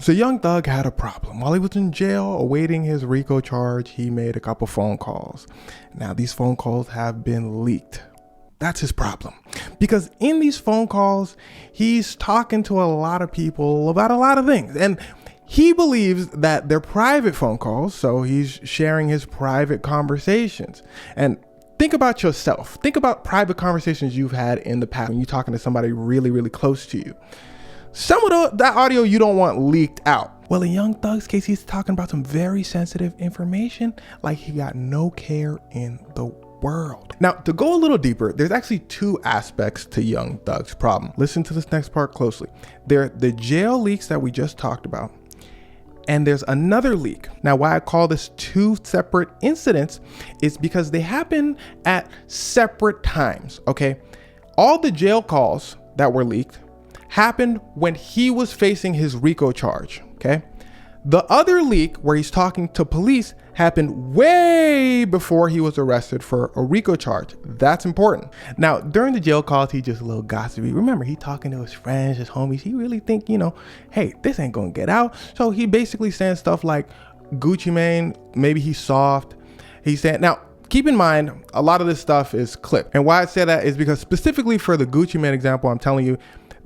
So Young Thug had a problem. While he was in jail awaiting his RICO charge, he made a couple phone calls. Now these phone calls have been leaked. That's his problem. Because in these phone calls, he's talking to a lot of people about a lot of things. And he believes that they're private phone calls, so he's sharing his private conversations. And think about yourself. Think about private conversations you've had in the past when you're talking to somebody really, really close to you. Some of that audio you don't want leaked out. Well, in Young Thug's case, he's talking about some very sensitive information, like he got no care in the world. Now, to go a little deeper, there's actually two aspects to Young Thug's problem. Listen to this next part closely. There are the jail leaks that we just talked about, and there's another leak. Now, why I call this two separate incidents is because they happen at separate times, okay? All the jail calls that were leaked happened when he was facing his RICO charge, okay? The other leak where he's talking to police happened way before he was arrested for a RICO charge. That's important. Now, during the jail calls, he just a little gossipy. Remember, he talking to his friends, his homies. He really think, hey, this ain't gonna get out. So he basically saying stuff like Gucci Mane, maybe he's soft. He's saying, now, keep in mind, a lot of this stuff is clipped. And why I say that is because specifically for the Gucci Mane example, I'm telling you,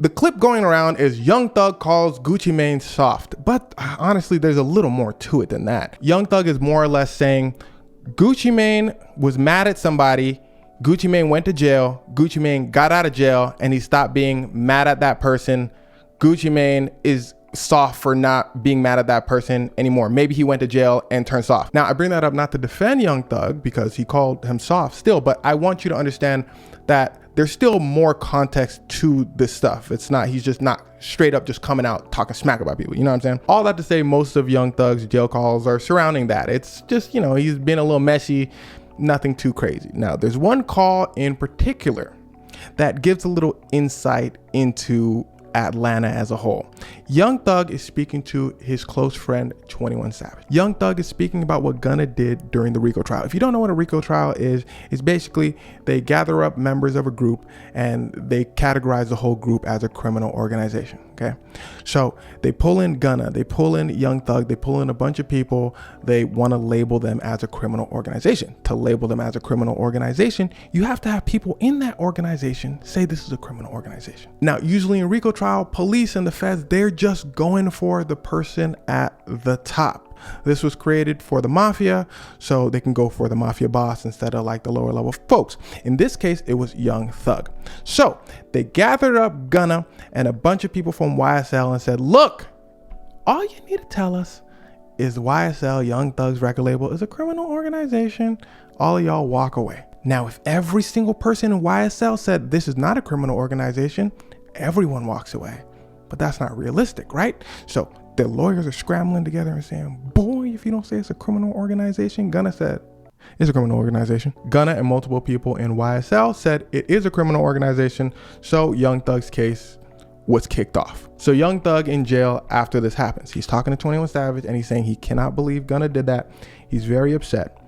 the clip going around is Young Thug calls Gucci Mane soft. But honestly, there's a little more to it than that. Young Thug is more or less saying Gucci Mane was mad at somebody. Gucci Mane went to jail. Gucci Mane got out of jail and he stopped being mad at that person. Gucci Mane is soft for not being mad at that person anymore. Maybe he went to jail and turned soft. Now, I bring that up not to defend Young Thug because he called him soft still, but I want you to understand that there's still more context to this stuff. It's not, he's just not straight up just coming out talking smack about people. You know what I'm saying? All that to say, most of Young Thug's jail calls are surrounding that. It's just, he's been a little messy, nothing too crazy. Now, there's one call in particular that gives a little insight into Atlanta as a whole. Young Thug is speaking to his close friend 21 Savage. Young Thug is speaking about what Gunna did during the RICO trial. If you don't know what a RICO trial is, it's basically they gather up members of a group and they categorize the whole group as a criminal organization. Okay, so they pull in Gunna, they pull in Young Thug, they pull in a bunch of people. They want to label them as a criminal organization. To label them as a criminal organization, you have to have people in that organization say this is a criminal organization. Now, usually in RICO trial, police and the feds, they're just going for the person at the top. This was created for the mafia, so they can go for the mafia boss instead of like the lower level folks. In this case, it was Young Thug. So they gathered up Gunna and a bunch of people from YSL and said, look, all you need to tell us is YSL, Young Thug's record label, is a criminal organization. All of y'all walk away. Now, if every single person in YSL said this is not a criminal organization, everyone walks away. But that's not realistic, right? So the lawyers are scrambling together and saying, boy, if you don't say it's a criminal organization. Gunna said it's a criminal organization. Gunna and multiple people in YSL said it is a criminal organization. So Young Thug's case was kicked off. So Young Thug in jail after this happens. He's talking to 21 Savage and he's saying he cannot believe Gunna did that. He's very upset.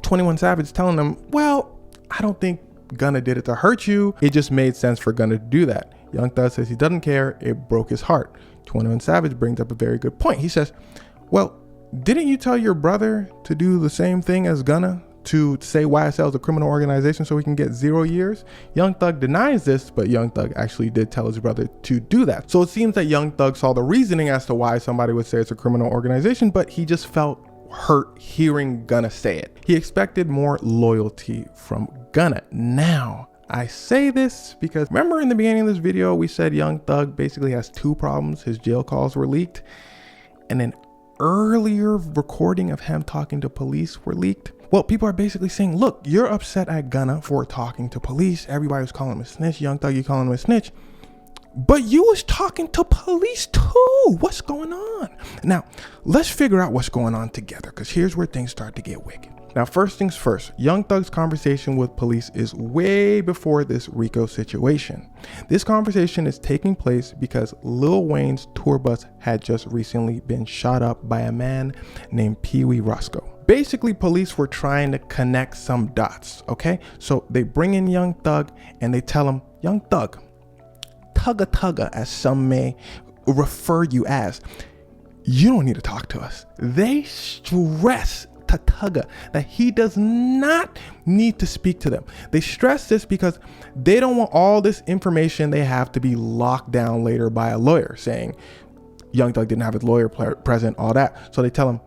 21 Savage telling him, well, I don't think Gunna did it to hurt you. It just made sense for Gunna to do that. Young Thug says he doesn't care. It broke his heart. 21 Savage brings up a very good point. He says, well, didn't you tell your brother to do the same thing as Gunna, to say YSL is a criminal organization so he can get 0 years? Young Thug denies this, but Young Thug actually did tell his brother to do that. So it seems that Young Thug saw the reasoning as to why somebody would say it's a criminal organization, but he just felt hurt hearing Gunna say it. He expected more loyalty from Gunna. Now, I say this because remember in the beginning of this video, we said Young Thug basically has two problems. His jail calls were leaked and an earlier recording of him talking to police were leaked. Well, people are basically saying, look, you're upset at Gunna for talking to police. Everybody was calling him a snitch. Young Thug, you calling him a snitch. But you was talking to police too. What's going on? Now, let's figure out what's going on together, because here's where things start to get wicked. Now, first things first, Young Thug's conversation with police is way before this RICO situation. This conversation is taking place because Lil Wayne's tour bus had just recently been shot up by a man named Pee Wee Roscoe. Basically, police were trying to connect some dots, okay? So they bring in Young Thug and they tell him, Young Thug, Tugga Tugga, as some may refer you as, you don't need to talk to us. They stress to Tugga that he does not need to speak to them. They stress this because they don't want all this information they have to be locked down later by a lawyer saying Young Thug didn't have his lawyer present, all that. So they tell him,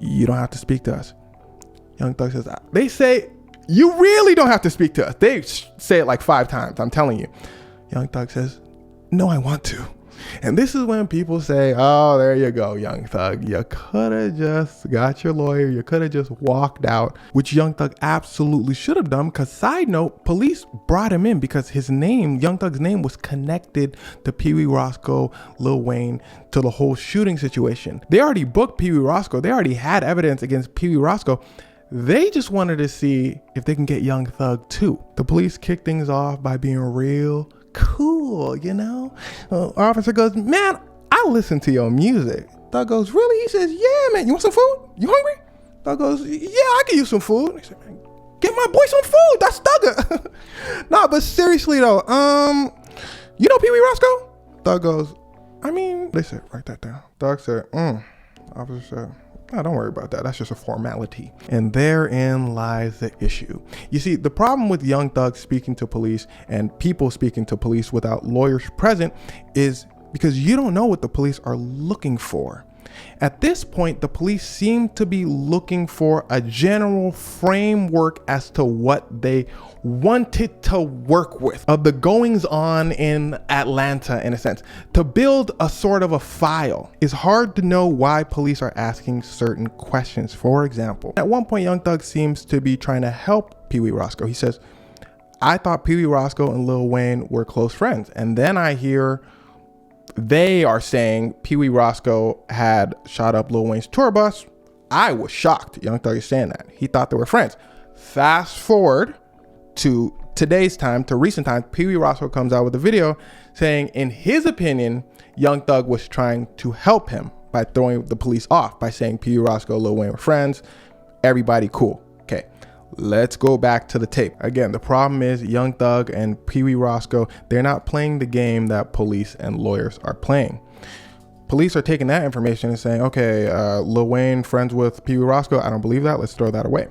you don't have to speak to us. Young Thug says, they say, you really don't have to speak to us. They say it like 5 times, I'm telling you. Young Thug says, no, I want to. And this is when people say, oh, there you go, Young Thug. You could have just got your lawyer. You could have just walked out, which Young Thug absolutely should have done. Because side note, police brought him in because his name, Young Thug's name, was connected to Pee Wee Roscoe, Lil Wayne, to the whole shooting situation. They already booked Pee Wee Roscoe. They already had evidence against Pee Wee Roscoe. They just wanted to see if they can get Young Thug too. The police kicked things off by being real cool, you know? Officer goes, man, I listen to your music. Thug goes, really? He says, yeah, man, you want some food? You hungry? Thug goes, yeah, I can use some food. He said, man, get my boy some food. That's Thugger. Nah, but seriously though, you know Pee Wee Roscoe? Thug goes, I mean, they said, write that down. Thug said, Officer said, oh, don't worry about that. That's just a formality. And therein lies the issue. You see, the problem with Young Thug speaking to police and people speaking to police without lawyers present is because you don't know what the police are looking for. At this point, the police seem to be looking for a general framework as to what they wanted to work with of the goings on in Atlanta, in a sense, to build a sort of a file. It's hard to know why police are asking certain questions. For example, at one point, Young Thug seems to be trying to help Pee Wee Roscoe. He says, I thought Pee Wee Roscoe and Lil Wayne were close friends. And then I hear they are saying Pee Wee Roscoe had shot up Lil Wayne's tour bus. I was shocked. Young Thug is saying that. He thought they were friends. Fast forward to today's time, to recent times, Pee Wee Roscoe comes out with a video saying, in his opinion, Young Thug was trying to help him by throwing the police off, by saying Pee Wee Roscoe, Lil Wayne were friends, everybody cool. Okay, let's go back to the tape. Again, the problem is Young Thug and Pee Wee Roscoe, they're not playing the game that police and lawyers are playing. Police are taking that information and saying, okay, Lil Wayne friends with Pee Wee Roscoe. I don't believe that. Let's throw that away.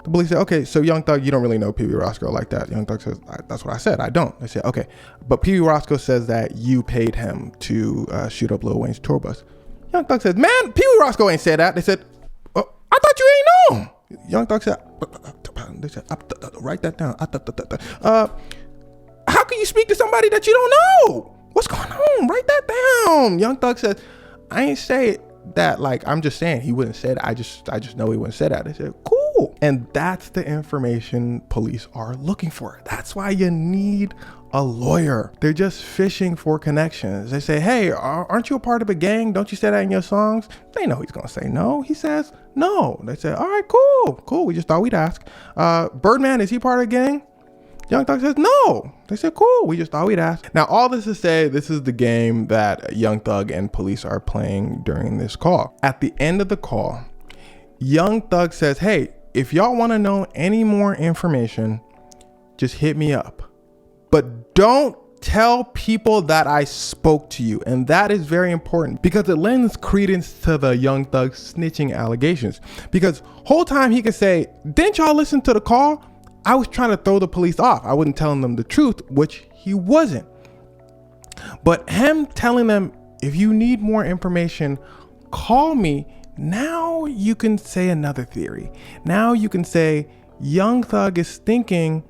The police say, okay, so Young Thug, you don't really know Pee Wee Roscoe like that. Young Thug says, that's what I said. I don't. They say, okay, but Pee Wee Roscoe says that you paid him to shoot up Lil Wayne's tour bus. Young Thug says, man, Pee Wee Roscoe ain't said that. They said, oh, I thought you ain't know. Young Thug said, they said, write that down. How can you speak to somebody that you don't know? What's going on? Write that down. Young Thug said, I ain't say that like, I'm just saying he wouldn't say that. I just know he wouldn't say that. They said, cool. And that's the information police are looking for. That's why you need a lawyer. They're just fishing for connections. They say, hey, aren't you a part of a gang? Don't you say that in your songs? They know he's gonna say no. He says no. They say, all right, cool. We just thought we'd ask. Birdman, is he part of a gang? Young Thug says no. They said, cool. We just thought we'd ask. Now, all this to say, this is the game that Young Thug and police are playing during this call. At the end of the call, Young Thug says, hey, if y'all want to know any more information, just hit me up. But don't tell people that I spoke to you. And that is very important because it lends credence to the Young Thug snitching allegations. Because whole time he could say, didn't y'all listen to the call? I was trying to throw the police off. I wasn't telling them the truth, which he wasn't. But him telling them, if you need more information, call me. Now you can say another theory. Now you can say Young Thug is thinking,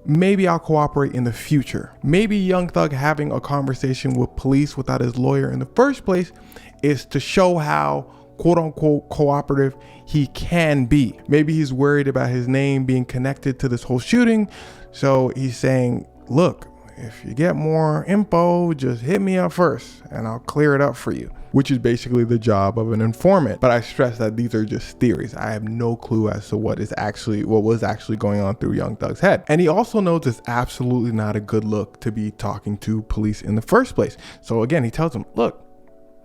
maybe I'll cooperate in the future. Maybe Young Thug having a conversation with police without his lawyer in the first place is to show how quote unquote cooperative he can be. Maybe he's worried about his name being connected to this whole shooting. So he's saying, look, if you get more info, just hit me up first and I'll clear it up for you, which is basically the job of an informant. But I stress that these are just theories. I have no clue as to what was actually going on through Young Thug's head. And he also knows it's absolutely not a good look to be talking to police in the first place. So again, he tells them, look,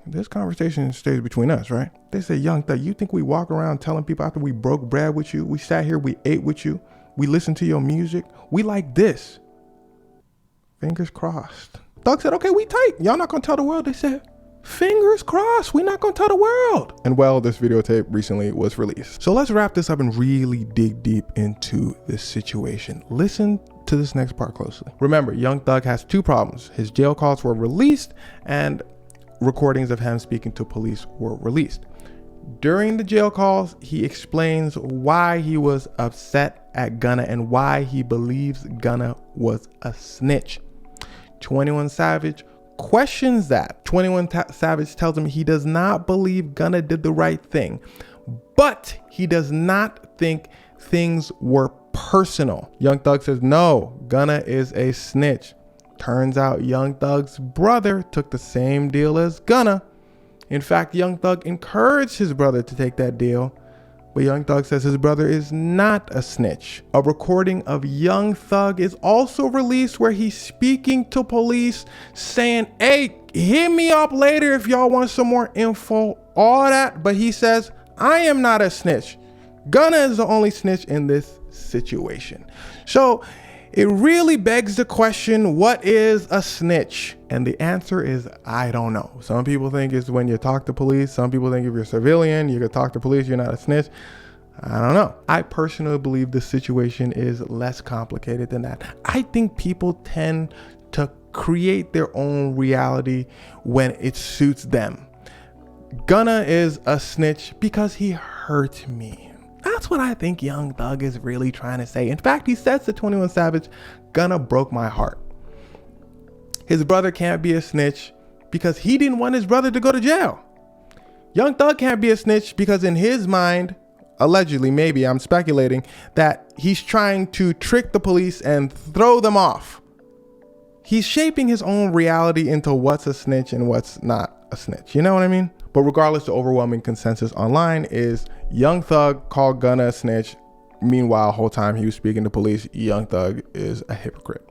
this conversation stays between us, right? They say, Young Thug, you think we walk around telling people after we broke bread with you, we sat here, we ate with you, we listened to your music, we like this? Fingers crossed. Thug said, okay, we tight. Y'all not gonna tell the world? They said, Fingers crossed, we're not gonna tell the world. And well, this videotape recently was released. So let's wrap this up and really dig deep into this situation. Listen to this next part closely. Remember, Young Thug has two problems. His jail calls were released and recordings of him speaking to police were released. During the jail calls, he explains why he was upset at Gunna and why he believes Gunna was a snitch. 21 Savage questions that. 21 Savage tells him he does not believe Gunna did the right thing, but he does not think things were personal. Young Thug says, no, Gunna is a snitch. Turns out Young Thug's brother took the same deal as Gunna. In fact, Young Thug encouraged his brother to take that deal, but Young Thug says his brother is not a snitch. A recording of Young Thug is also released where he's speaking to police saying, hey, hit me up later if y'all want some more info, all that. But he says, I am not a snitch. Gunna is the only snitch in this situation. So it really begs the question, what is a snitch? And the answer is, I don't know. Some people think it's when you talk to police. Some people think if you're a civilian, you could talk to police, you're not a snitch. I don't know. I personally believe the situation is less complicated than that. I think people tend to create their own reality when it suits them. Gunna is a snitch because he hurt me. That's what I think Young Thug is really trying to say. In fact, he says to 21 Savage, Gunna broke my heart. His brother can't be a snitch because he didn't want his brother to go to jail. Young Thug can't be a snitch because in his mind, allegedly, maybe I'm speculating, that he's trying to trick the police and throw them off. He's shaping his own reality into what's a snitch and what's not a snitch. You know what I mean? But regardless, the overwhelming consensus online is Young Thug called Gunna a snitch. Meanwhile, the whole time he was speaking to police, Young Thug is a hypocrite.